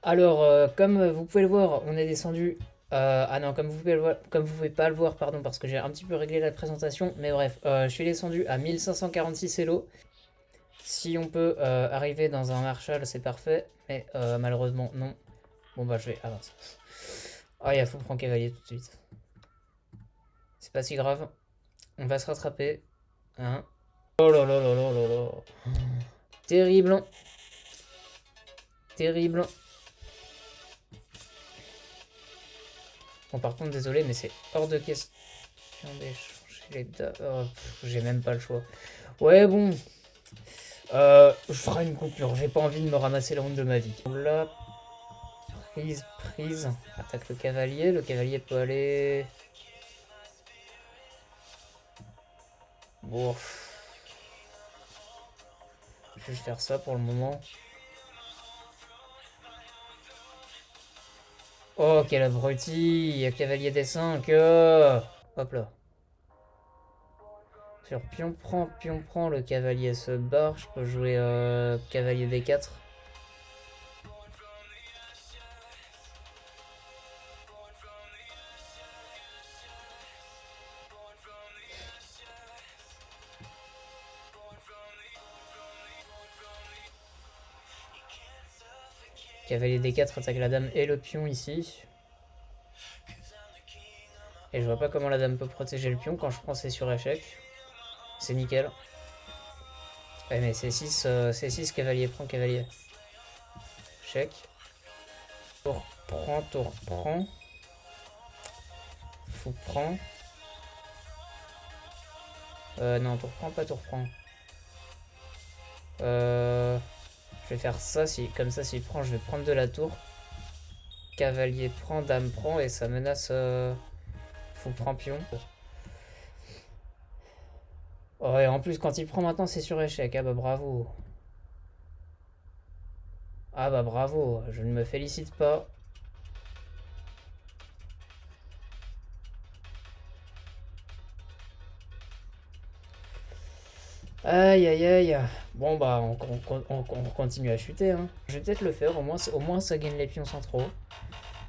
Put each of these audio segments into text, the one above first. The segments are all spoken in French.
Alors, comme vous pouvez le voir, on est descendu. Ah non, comme vous pouvez le voir, comme vous pouvez pas le voir, pardon, parce que j'ai un petit peu réglé la présentation. Mais bref, je suis descendu à 1546 Elo. Si on peut arriver dans un Marshall, c'est parfait. Mais malheureusement, non. Bon bah je vais. Ah mince. Ah, il faut prendre cavalier tout de suite. C'est pas si grave. On va se rattraper. Hein. Oh là là là là là là. Terrible. Terrible. Bon, par contre, désolé, mais c'est hors de question d'échanger les dames. Oh, j'ai même pas le choix. Ouais, bon. Je ferai une coupure. J'ai pas envie de me ramasser la honte de ma vie. Là, prise, prise. Attaque le cavalier. Le cavalier peut aller. Bon. Je vais juste faire ça pour le moment. Oh, quel abruti. Cavalier D5. Hop là. Sur pion prend, le cavalier se barre. Je peux jouer cavalier D4. Cavalier D4 attaque la dame et le pion ici. Et je vois pas comment la dame peut protéger le pion quand je prends c'est sur échec. C'est nickel. Ouais, mais C6 cavalier prend cavalier. Échec. Tour prend. Fou prend. Non, tour prend, pas tour prend. Je vais faire ça, si, comme ça s'il prend, je vais prendre de la tour. Cavalier prend, dame prend et ça menace fou prend pion. Oh, et en plus quand il prend maintenant c'est sur échec. Ah bah bravo. Ah bah bravo, je ne me félicite pas. Aïe aïe aïe. Bon bah on continue à chuter. Hein. Je vais peut-être le faire, au moins ça gagne les pions centraux.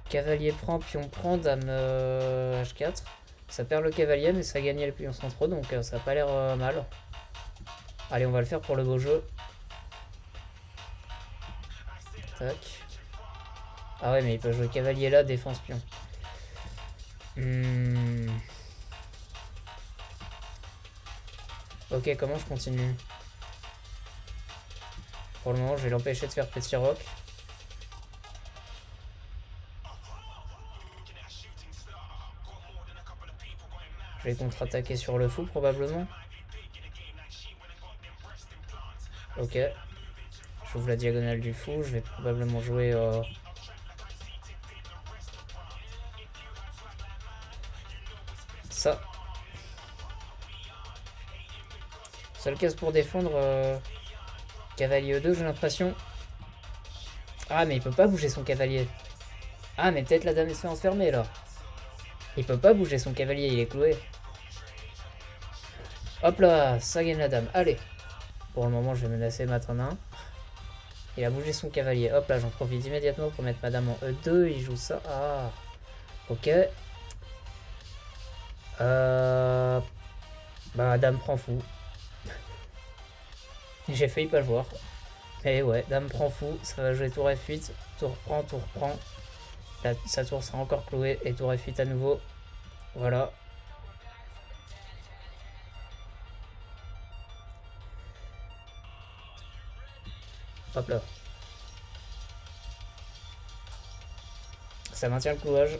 Cavalier prend, pion prend, dame H4. Ça perd le cavalier mais ça gagne les pions centraux donc ça n'a pas l'air mal. Allez on va le faire pour le beau jeu. Tac. Ah ouais mais il peut jouer cavalier là, défense pion. Ok, comment je continue? Pour le moment je vais l'empêcher de faire petit roc. Je vais contre-attaquer sur le fou probablement. Ok. J'ouvre la diagonale du fou. Je vais probablement jouer... ça. Seule case pour défendre. Cavalier E2, j'ai l'impression. Ah, mais il peut pas bouger son cavalier. Ah, mais peut-être la dame se fait enfermer là. Il peut pas bouger son cavalier, il est cloué. Hop là, ça gagne la dame. Allez. Pour le moment, je vais menacer mat en 1. Il a bougé son cavalier. Hop là, j'en profite immédiatement pour mettre madame en E2. Il joue ça. Ah. Ok. Bah, dame prend fou. J'ai failli pas le voir. Et ouais, dame prend fou. Ça va jouer tour F8. Tour prend, tour prend. Sa tour sera encore clouée. Et tour F8 à nouveau. Voilà. Hop là. Ça maintient le clouage.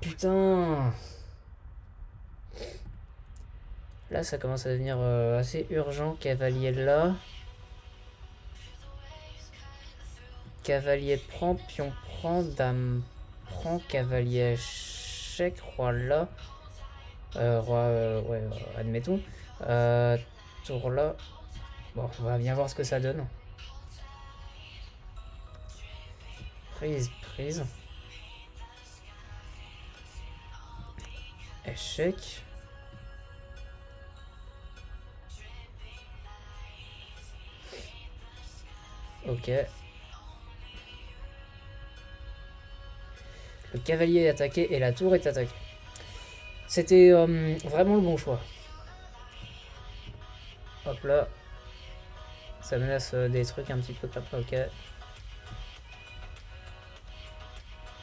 Putain. Là, ça commence à devenir assez urgent. Cavalier là. Cavalier prend, pion prend, dame prend, cavalier échec, roi là. Roi, ouais, admettons. Tour là. Bon, on va bien voir ce que ça donne. Prise, prise. Échec. Ok. cavalier est attaqué et la tour est attaquée. C'était vraiment le bon choix. Hop là. Ça menace des trucs un petit peu comme... Ok.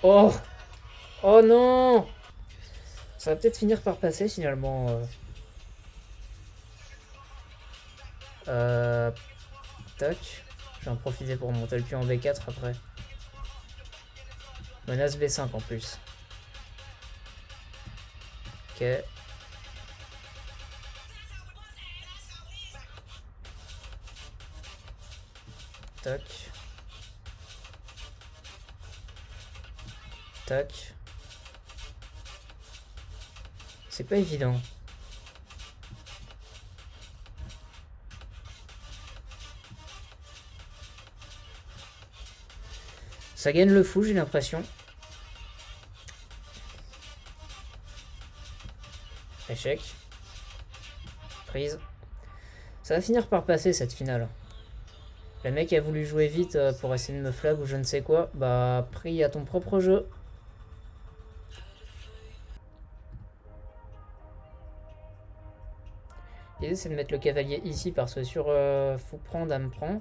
Oh! Oh non! Ça va peut-être finir par passer finalement. Tac. Je vais en profiter pour monter le pion en B4 après. Menace B5 en plus. Ok. Tac. Tac. C'est pas évident. Ça gagne le fou, j'ai l'impression. Échec. Prise. Ça va finir par passer cette finale. Le mec a voulu jouer vite pour essayer de me flag ou je ne sais quoi. Bah, pris à ton propre jeu. L'idée c'est de mettre le cavalier ici parce que sur fou prend, dame prend.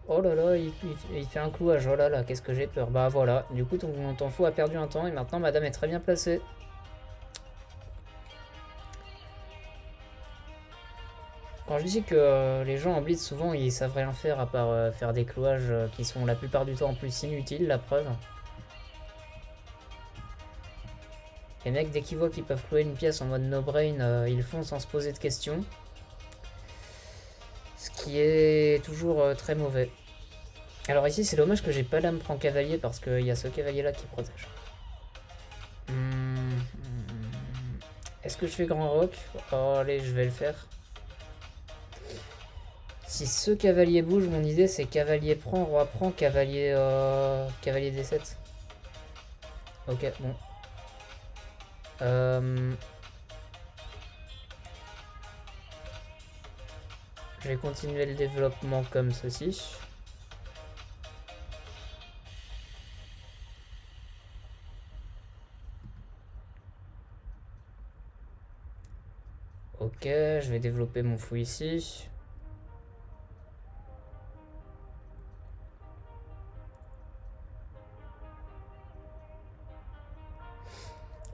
Oh là là, il fait un clouage. Oh là là, qu'est-ce que j'ai peur. Bah voilà, du coup ton fou a perdu un temps et maintenant madame est très bien placée. Quand je dis que les gens en blitz souvent ils savent rien faire à part faire des clouages qui sont la plupart du temps en plus inutiles, la preuve. Les mecs dès qu'ils voient qu'ils peuvent clouer une pièce en mode no brain, ils le font sans se poser de questions. Ce qui est toujours très mauvais. Alors ici c'est dommage que j'ai pas dame prend cavalier parce qu'il y a ce cavalier là qui protège. Est-ce que je fais grand rock? Oh allez, je vais le faire. Si ce cavalier bouge, mon idée c'est cavalier prend, roi prend, cavalier cavalier D7. Ok, bon. Je vais continuer le développement comme ceci. Ok, je vais développer mon fou ici.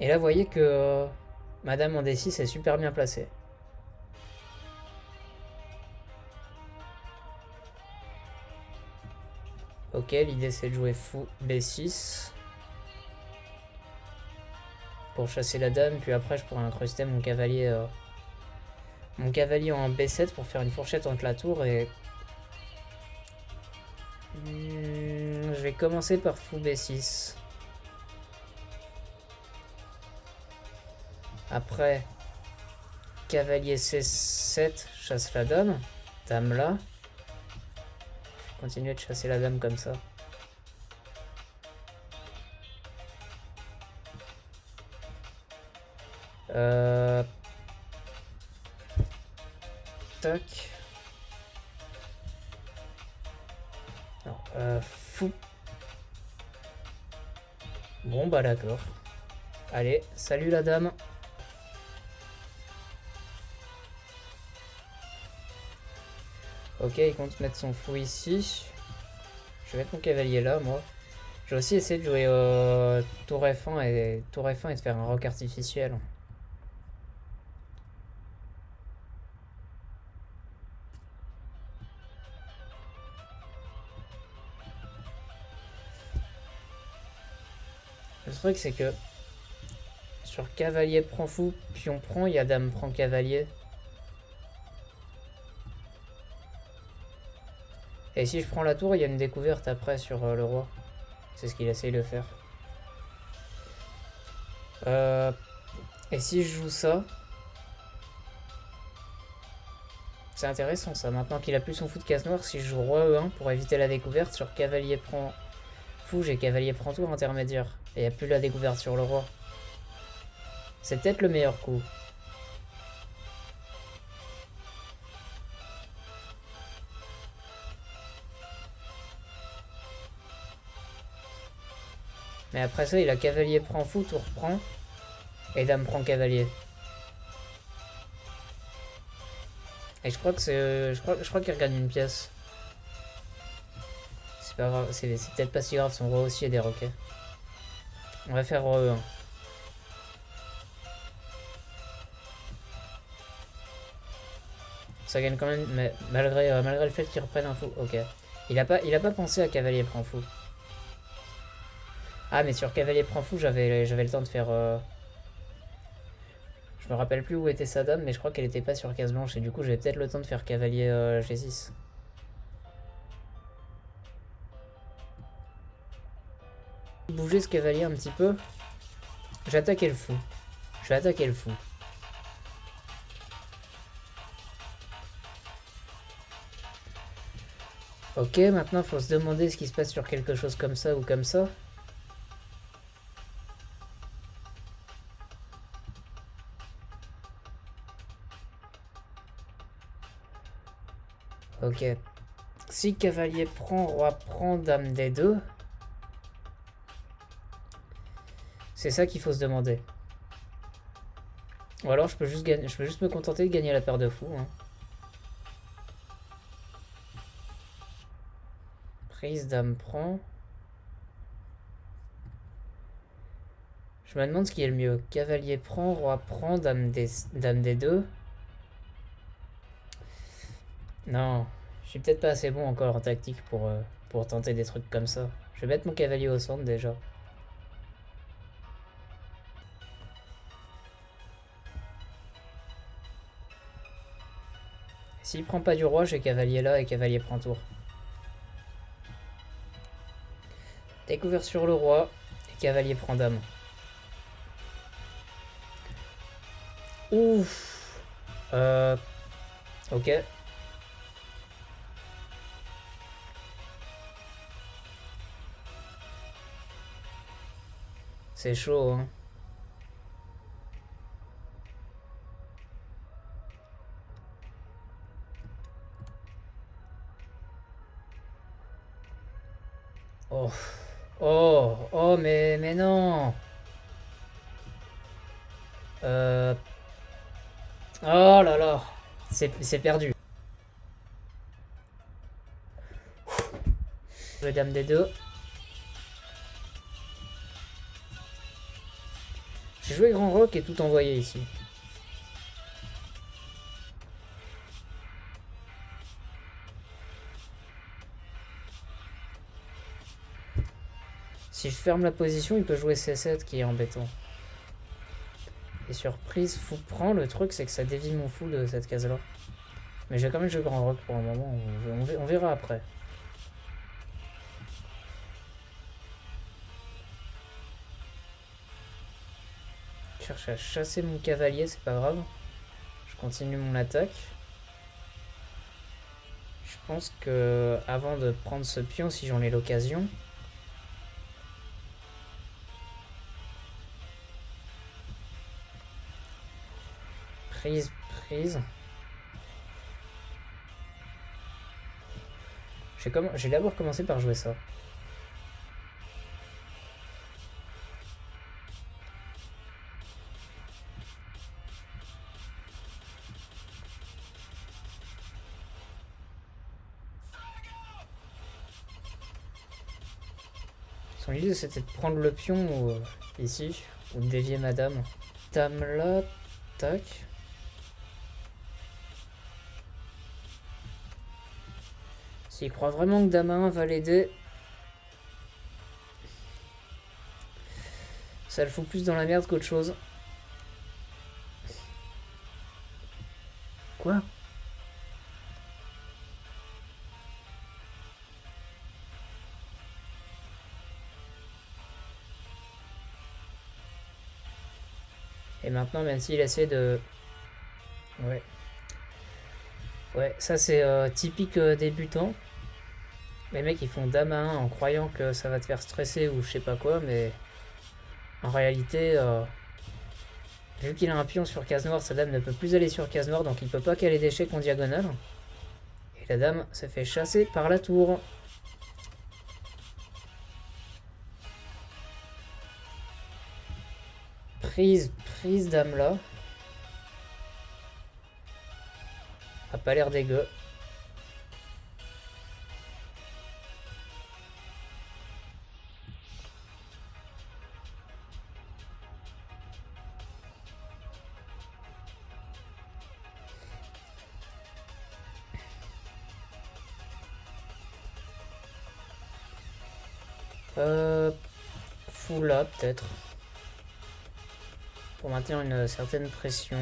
Et là, vous voyez que Madame en D6 est super bien placée. Ok, l'idée c'est de jouer fou B6 pour chasser la dame, puis après je pourrais incruster mon cavalier en B7 pour faire une fourchette entre la tour et... je vais commencer par fou B6. Après, cavalier C7, chasse la dame. Dame là. Je vais continuer de chasser la dame comme ça. Tac. Non, fou. Bon bah d'accord. Allez, salut la dame. Ok, il compte mettre son fou ici. Je vais mettre mon cavalier là, moi. Je vais aussi essayer de jouer tour F1 et de faire un rock artificiel. Le truc c'est que sur cavalier prend fou, pion prend, il y a dame prend cavalier. Et si je prends la tour, il y a une découverte après sur le roi. C'est ce qu'il essaye de faire. Et si je joue ça, c'est intéressant ça. Maintenant qu'il a plus son fou de casse noire, si je joue roi E1 pour éviter la découverte sur cavalier prend fou, j'ai cavalier prend tour intermédiaire. Et il n'y a plus la découverte sur le roi. C'est peut-être le meilleur coup. Mais après ça, il a cavalier prend fou, tour prend. Et dame prend cavalier. Et je crois que c'est. Je crois qu'il regagne une pièce. C'est pas grave, c'est peut-être pas si grave, son roi aussi a des roquets. On va faire roi E1. Ça gagne quand même, mais malgré le fait qu'il reprenne un fou. Ok. Il a pas pensé à cavalier prend fou. Ah, mais sur cavalier prend fou, j'avais le temps de faire. Je me rappelle plus où était sa dame, mais je crois qu'elle était pas sur case blanche et du coup j'avais peut-être le temps de faire cavalier G6. Bouger ce cavalier un petit peu. J'ai attaqué le fou. Je vais attaquer le fou. Ok, maintenant faut se demander ce qui se passe sur quelque chose comme ça ou comme ça. Ok. Si cavalier prend, roi prend, dame D2. C'est ça qu'il faut se demander. Ou alors je peux juste me contenter de gagner la paire de fous. Hein. Prise, dame prend. Je me demande ce qui est le mieux. Cavalier prend, roi prend, dame D2. Non, je suis peut-être pas assez bon encore en tactique pour tenter des trucs comme ça. Je vais mettre mon cavalier au centre déjà. S'il prend pas du roi, j'ai cavalier là et cavalier prend tour. Découvert sur le roi et cavalier prend dame. Ouf. Ok. C'est chaud, hein. Oh. Oh, mais non. Oh là là. C'est perdu. Le dame des deux. J'ai joué grand rock et tout envoyé ici. Si je ferme la position, il peut jouer C7 qui est embêtant. Et surprise, fou prend. Le truc, c'est que ça dévie mon fou de cette case-là. Mais j'ai quand même joué grand rock pour un moment. On verra après. Je cherche à chasser mon cavalier, c'est pas grave. Je continue mon attaque. Je pense que avant de prendre ce pion, si j'en ai l'occasion. Prise. J'ai d'abord commencé par jouer ça. Son idée c'était de prendre le pion ici, ou de dévier ma dame. Dame là, tac. S'il croit vraiment que dame 1 va l'aider, ça le fout plus dans la merde qu'autre chose. Quoi? Et maintenant, même s'il essaie de... Ouais. Ouais, ça c'est typique débutant. Les mecs ils font dame à 1 en croyant que ça va te faire stresser ou je sais pas quoi, mais en réalité, vu qu'il a un pion sur case noire, sa dame ne peut plus aller sur case noire, donc il peut pas caler d'échecs en diagonale. Et la dame se fait chasser par la tour. Prise dame là. A pas l'air dégueu. Fou là peut-être. Pour maintenir une certaine pression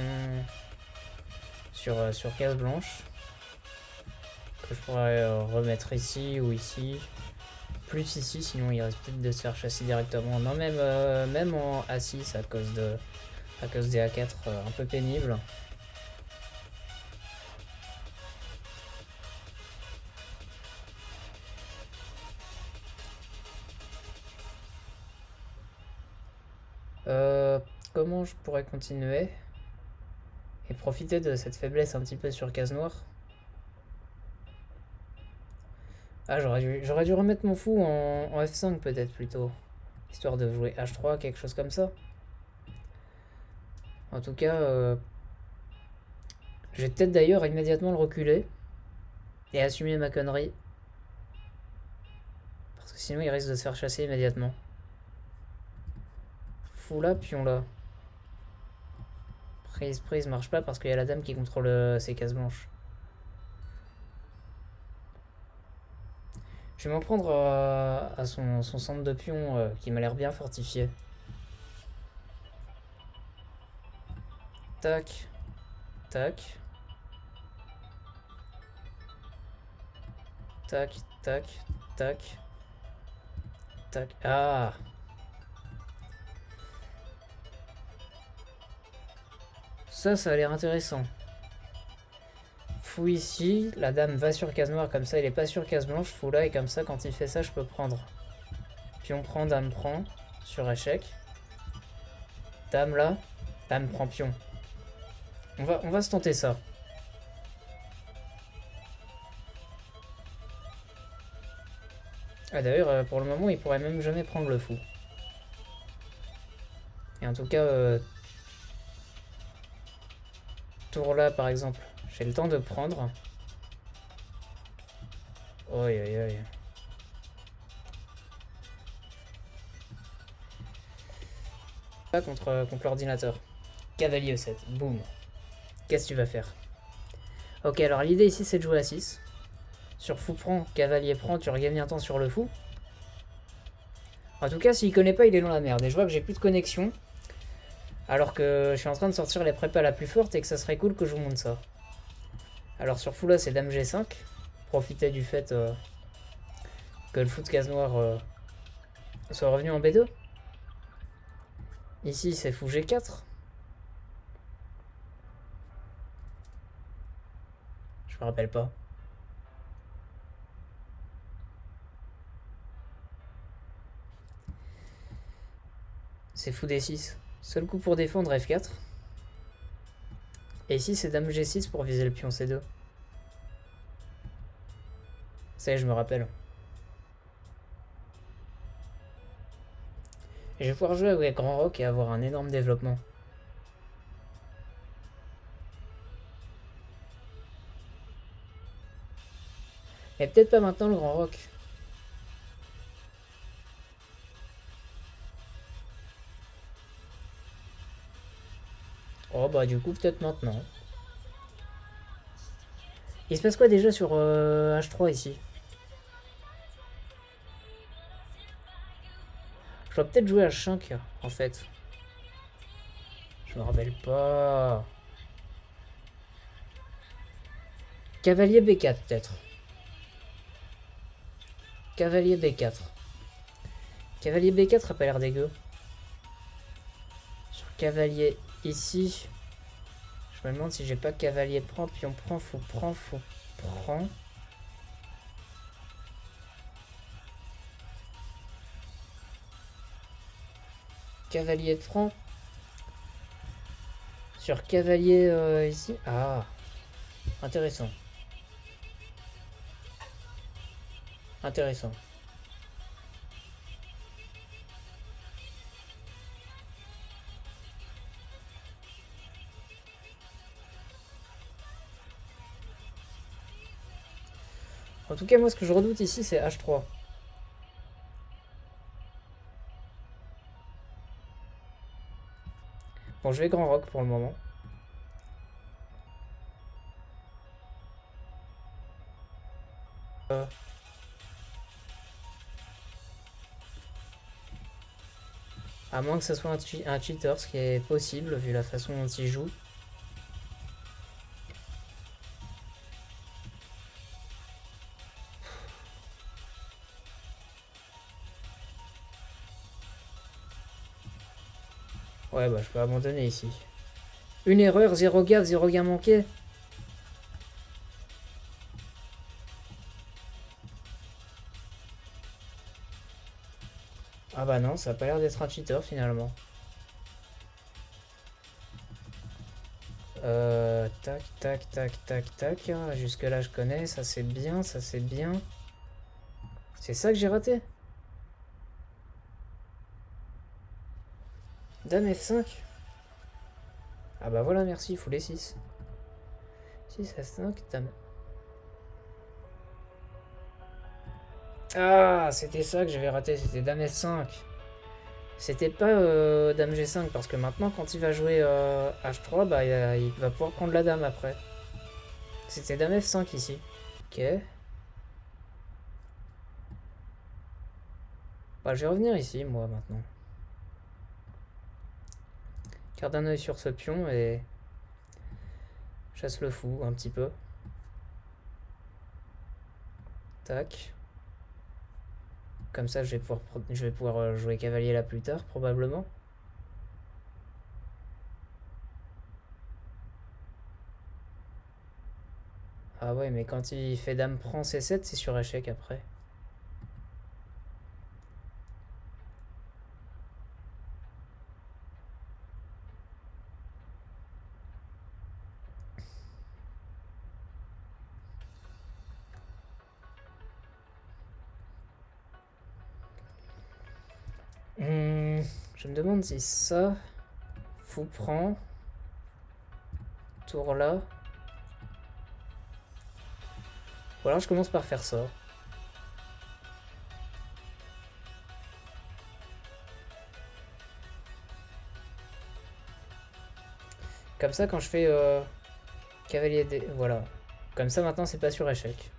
sur case blanche. Que je pourrais remettre ici ou ici. Plus ici, sinon il risque peut-être de se faire chasser directement. Non, même en A6 à cause des A4, un peu pénible. Comment je pourrais continuer et profiter de cette faiblesse un petit peu sur case noire? Ah, j'aurais dû remettre mon fou en F5 peut-être plutôt. Histoire de jouer H3, quelque chose comme ça. En tout cas, je vais peut-être d'ailleurs immédiatement le reculer et assumer ma connerie. Parce que sinon il risque de se faire chasser immédiatement. Fou là, pion là. Prise marche pas parce qu'il y a la dame qui contrôle ses cases blanches. Je vais m'en prendre à son centre de pion qui m'a l'air bien fortifié. Tac. Tac. Tac. Tac. Tac. Tac. Ah. Ça a l'air intéressant. Fou ici, la dame va sur case noire, comme ça il est pas sur case blanche, fou là, et comme ça quand il fait ça je peux prendre. Pion prend, dame prend, sur échec. Dame là, dame prend pion. On va se tenter ça. Ah, d'ailleurs, pour le moment il pourrait même jamais prendre le fou. Et en tout cas, tour là par exemple, j'ai le temps de prendre. Oi, oi, oi. Pas contre l'ordinateur. Cavalier E7, boum. Qu'est-ce que tu vas faire? Ok, alors l'idée ici c'est de jouer à 6. Sur fou prend, cavalier prend, tu regagnes un temps sur le fou. En tout cas, s'il connaît pas, il est dans la merde. Et je vois que j'ai plus de connexion. Alors que je suis en train de sortir les prépas la plus forte et que ça serait cool que je vous montre ça. Alors sur fou là, c'est dame G5. Profitez du fait que le fou de case noire soit revenu en B2. Ici, c'est fou G4. Je me rappelle pas. C'est fou D6. Seul coup pour défendre F4. Et ici, c'est dame G6 pour viser le pion C2. Ça y est, je me rappelle. Et je vais pouvoir jouer avec Grand Rock et avoir un énorme développement. Mais peut-être pas maintenant le Grand Rock. Oh bah du coup peut-être maintenant. Il se passe quoi déjà sur H3 ici? Je dois peut-être jouer H5 en fait. Je me rappelle pas. Cavalier B4 peut-être. Cavalier B4. Cavalier B4 a pas l'air dégueu. Sur cavalier ici. Je me demande si j'ai pas cavalier prend, pion prend, fou prend, fou prend. Cavalier prend. Sur cavalier ici. Ah. Intéressant. Intéressant. En tout cas, moi, ce que je redoute ici, c'est H3. Bon, je vais Grand Rock pour le moment. À moins que ce soit un cheater, ce qui est possible vu la façon dont il joue. Ouais, bah je peux abandonner ici. Une erreur, 0 gaffe, 0 gain manqué. Ah bah non, ça a pas l'air d'être un cheater finalement. Tac, tac, tac, tac, tac. Jusque là je connais, ça c'est bien, ça c'est bien. C'est ça que j'ai raté. Dame F5. Ah bah voilà, merci, il faut les 6. 6 à 5, dame. Ah, c'était ça que j'avais raté, c'était dame F5. C'était pas dame G5, parce que maintenant, quand il va jouer H3, bah il va pouvoir prendre la dame après. C'était dame F5 ici. Ok. Bah, je vais revenir ici, moi, maintenant. Garde un œil sur ce pion et chasse le fou un petit peu. Tac. Comme ça, je vais pouvoir jouer cavalier là plus tard, probablement. Ah ouais, mais quand il fait dame prend C7, c'est sur échec après. Je me demande si ça... Fou prend... Tour là... Ou alors je commence par faire ça. Comme ça, quand je fais cavalier D... Voilà. Comme ça, maintenant, c'est pas sur échec.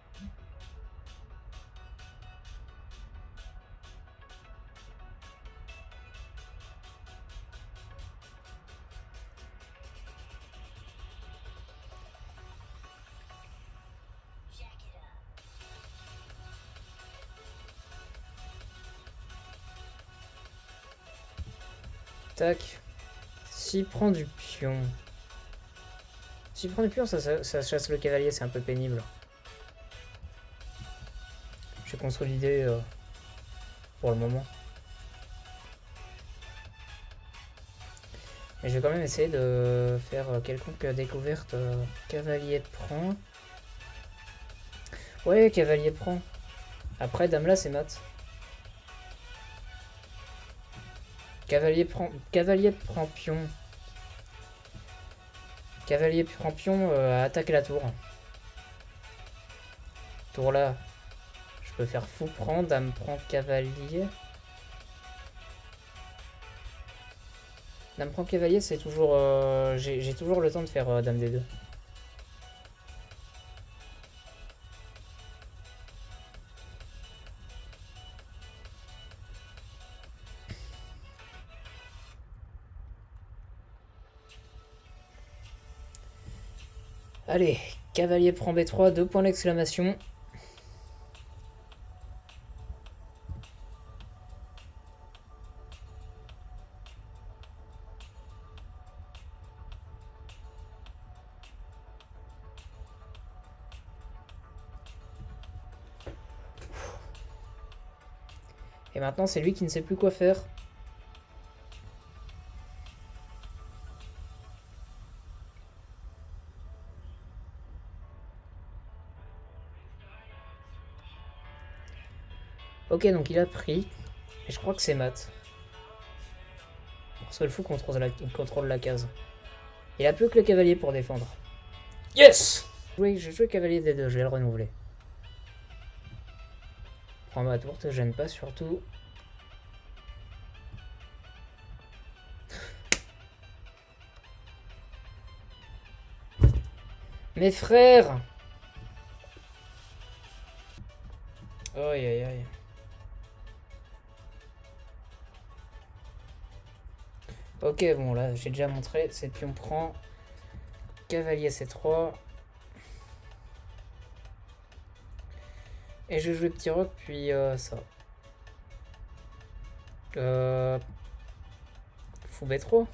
Tac. S'il prend du pion... S'il prend du pion, ça chasse le cavalier, c'est un peu pénible. Je vais consolider pour le moment. Mais je vais quand même essayer de faire quelconque découverte. Cavalier prend. Ouais, cavalier prend. Après, dame là, c'est mat. Cavalier prend pion. Cavalier prend pion, attaque la tour. Tour là. Je peux faire fou prend, dame prend cavalier. Dame prend cavalier, c'est toujours... j'ai toujours le temps de faire dame D2. Allez, cavalier prend B3, 2 points d'exclamation. Et maintenant, c'est lui qui ne sait plus quoi faire. Ok, donc il a pris. Et je crois que c'est mat. Parce que le fou contrôle la case. Il a plus que le cavalier pour défendre. Yes! Oui, j'ai joué cavalier D2, je vais le renouveler. Prends ma tour, te gêne pas surtout. Mes frères! Aïe aïe aïe. Ok, bon là j'ai déjà montré, c'est pion prend. Cavalier C3. Et je joue petit roc puis ça. Fou B3.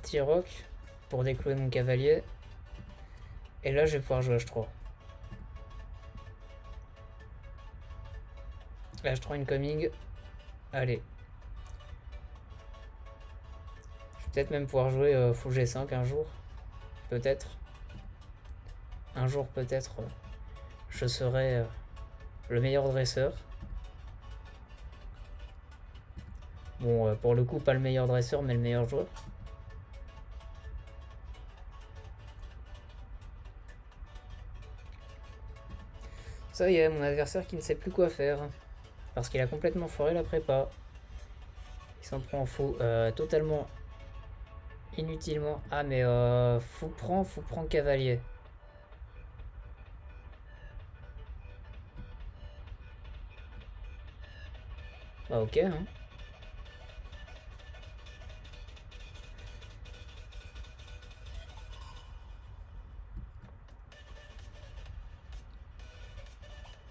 Petit roc pour déclouer mon cavalier. Et là je vais pouvoir jouer H3. H3 incoming. Allez. Je vais peut-être même pouvoir jouer fou G5 un jour. Peut-être. Un jour peut-être je serai le meilleur dresseur. Bon, pour le coup, pas le meilleur dresseur, mais le meilleur joueur. Ça y est, mon adversaire qui ne sait plus quoi faire. Parce qu'il a complètement foiré la prépa. Il s'en prend fou. Totalement inutilement. Ah, mais fou prend cavalier. Bah, ok, hein.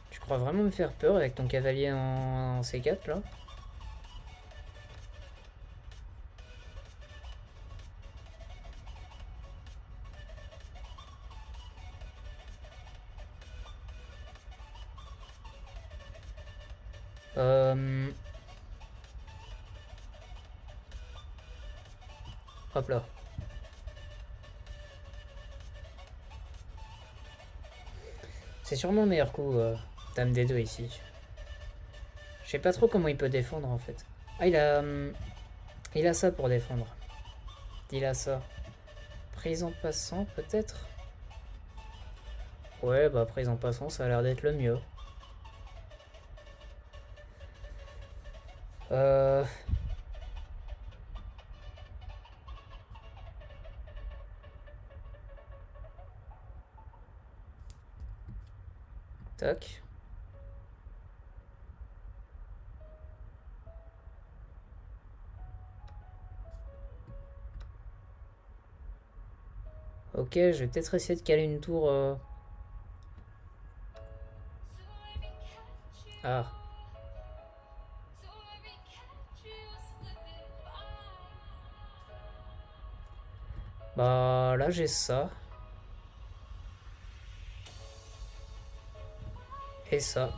Tu crois vraiment me faire peur avec ton cavalier en C4 là? Hop là. C'est sûrement le meilleur coup, Dame D2 ici. Je sais pas trop comment il peut défendre en fait. Ah, il a ça pour défendre. Il a ça. Prise en passant, peut-être? Ouais, bah prise en passant, ça a l'air d'être le mieux. Euh... Tac. Ok, je vais peut-être essayer de caler une tour. Ah. Bah là j'ai ça. Et ça.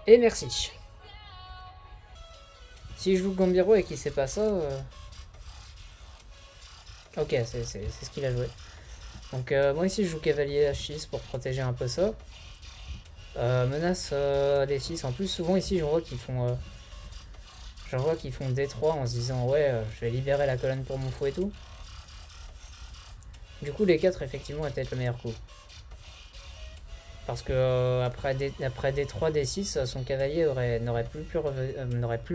Et merci. Si je joue Gambiro et qu'il sait pas ça... Ok, c'est ce qu'il a joué. Donc moi ici je joue cavalier H6 pour protéger un peu ça. Menace D6. En plus souvent ici j'en vois qu'ils font... J'en vois qu'ils font D3 en se disant ouais je vais libérer la colonne pour mon fou et tout. Du coup les 4 effectivement étaient le meilleur coup. Parce que après D3, D6, son cavalier n'aurait plus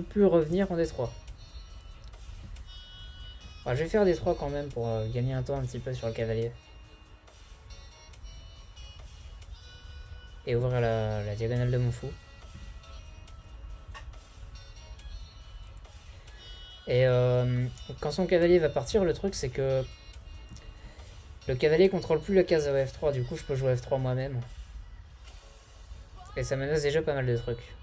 pu revenir en D3. Alors, je vais faire D3 quand même pour gagner un temps un petit peu sur le cavalier. Et ouvrir la diagonale de mon fou. Et quand son cavalier va partir, le truc c'est que le cavalier contrôle plus la case de F3, du coup je peux jouer F3 moi-même. Et ça menace déjà pas mal de trucs.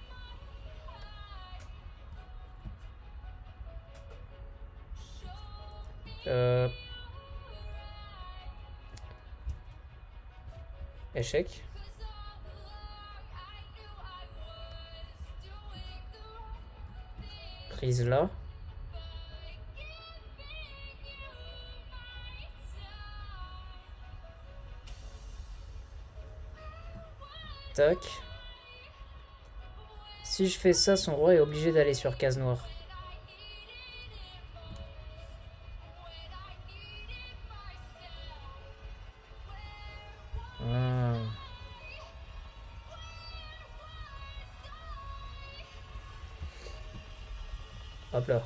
Échec. Prise là. Tac. Si je fais ça, son roi est obligé d'aller sur case noire. Hop là.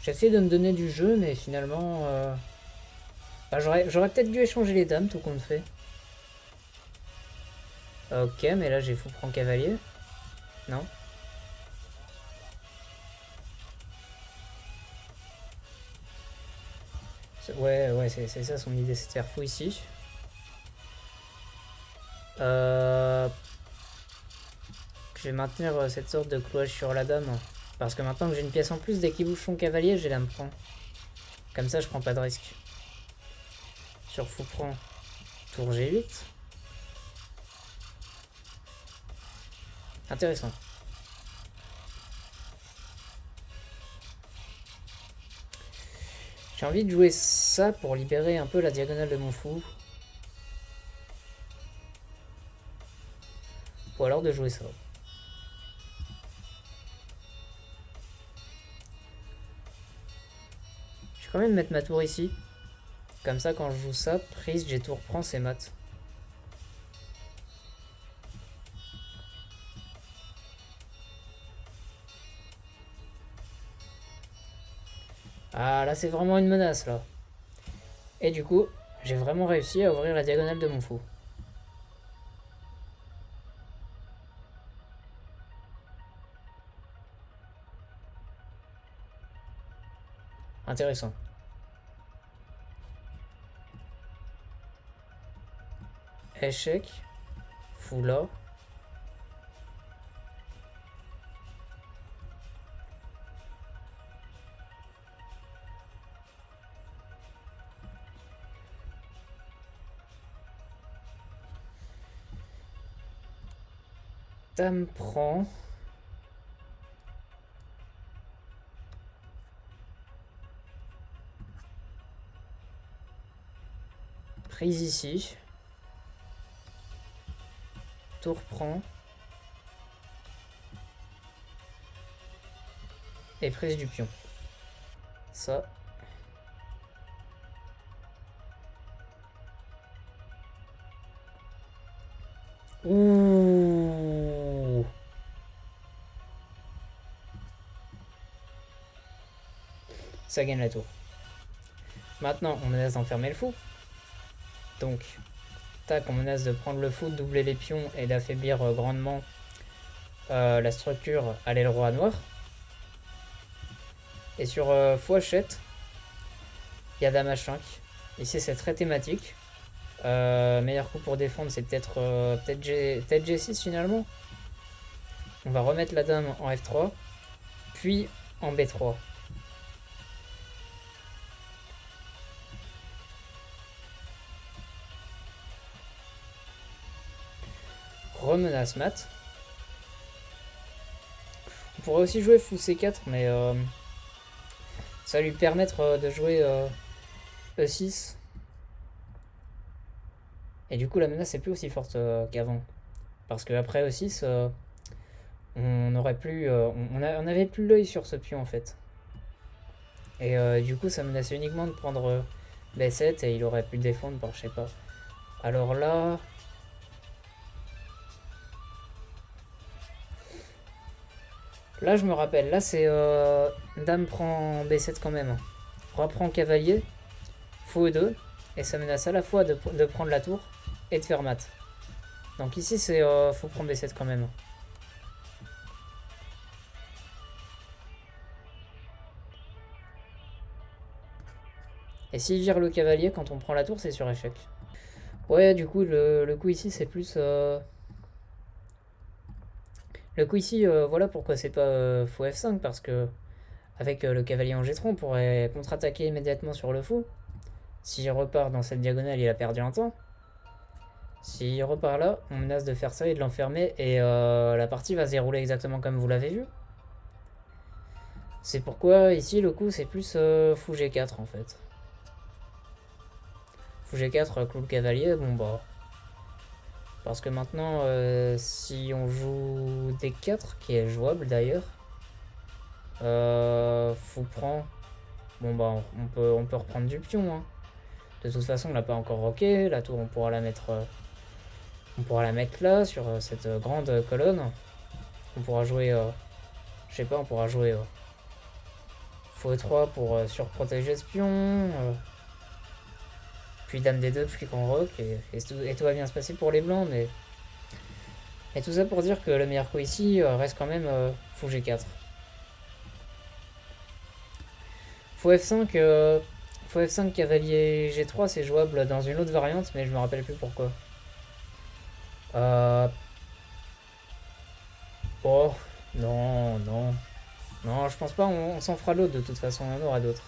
J'essaie de me donner du jeu, mais finalement... bah, j'aurais peut-être dû échanger les dames, tout compte fait. Ok, mais là j'ai fou prend cavalier. Non. Ouais, c'est ça son idée, c'est de faire fou ici. Je vais maintenir cette sorte de cloche sur la dame. Parce que maintenant que j'ai une pièce en plus, dès qu'il bouge son cavalier, j'ai la me prend. Comme ça, je prends pas de risque. Sur fou prend tour G8. Intéressant. J'ai envie de jouer ça pour libérer un peu la diagonale de mon fou. Ou alors de jouer ça. Je vais quand même mettre ma tour ici. Comme ça, quand je joue ça, prise, j'ai tour prend, c'est mat. Ah, là, c'est vraiment une menace, là. Et du coup, j'ai vraiment réussi à ouvrir la diagonale de mon fou. Intéressant. Échec. Fou là. Dame prend. Prise ici. Tour prend. Et prise du pion. Ça. Ouh. Ça gagne la tour. Maintenant, on menace d'enfermer le fou. Donc, tac, on menace de prendre le fou, de doubler les pions et d'affaiblir grandement la structure à l'aile roi noir. Et sur fou Hachette, il y a dame H5. Ici, c'est très thématique. Meilleur coup pour défendre, c'est peut-être G6 finalement. On va remettre la dame en F3, puis en B3. Remenace mat. On pourrait aussi jouer fou C4, mais ça va lui permettre de jouer E6. Et du coup, la menace est plus aussi forte qu'avant. Parce qu'après E6, on aurait plus, on avait plus l'œil sur ce pion en fait. Et du coup, ça menaçait uniquement de prendre B7 et il aurait pu défendre par je sais pas. Alors là. Là, je me rappelle. Là, c'est dame prend B7 quand même. Roi prend cavalier. Fou E2. Et ça menace à la fois de prendre la tour et de faire mat. Donc ici, c'est faut prendre B7 quand même. Et s'il vire le cavalier, quand on prend la tour, c'est sur échec. Ouais, du coup, le coup ici, c'est plus... Le coup ici, voilà pourquoi c'est pas fou F5, parce que avec le cavalier en G3, on pourrait contre-attaquer immédiatement sur le fou. S'il repart dans cette diagonale, il a perdu un temps. S'il repart là, on menace de faire ça et de l'enfermer, et la partie va se dérouler exactement comme vous l'avez vu. C'est pourquoi ici, le coup, c'est plus fou G4 en fait. Fou G4, clou le cavalier, bon bah... Parce que maintenant, si on joue D4, qui est jouable d'ailleurs, fou prend. Bon bah on peut reprendre du pion. Hein. De toute façon, on l'a pas encore rocké. La tour, on pourra la mettre On pourra la mettre là, sur cette grande colonne. On pourra jouer, je sais pas, on pourra jouer Faux 3 pour surprotéger ce pion. Puis Dame D2, puis Grand Roc. Et tout va bien se passer pour les blancs. Mais tout ça pour dire que le meilleur coup ici reste quand même Fou G4. Faux F5, Faux F5 cavalier G3, c'est jouable dans une autre variante, mais je me rappelle plus pourquoi. Oh, non, non. Non, je pense pas, on s'en fera d'autres de toute façon, il y en aura d'autres.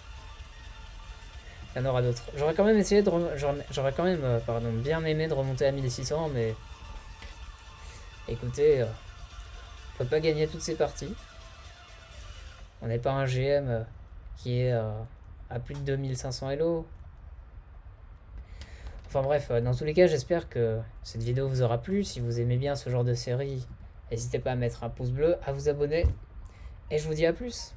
Il y en aura d'autres. J'aurais quand même essayé de. J'aurais quand même, pardon, bien aimé de remonter à 1600, mais. Écoutez, on peut pas gagner toutes ces parties. On n'est pas un GM qui est à plus de 2500 Elo. Enfin bref, dans tous les cas, j'espère que cette vidéo vous aura plu. Si vous aimez bien ce genre de série, n'hésitez pas à mettre un pouce bleu, à vous abonner. Et je vous dis à plus.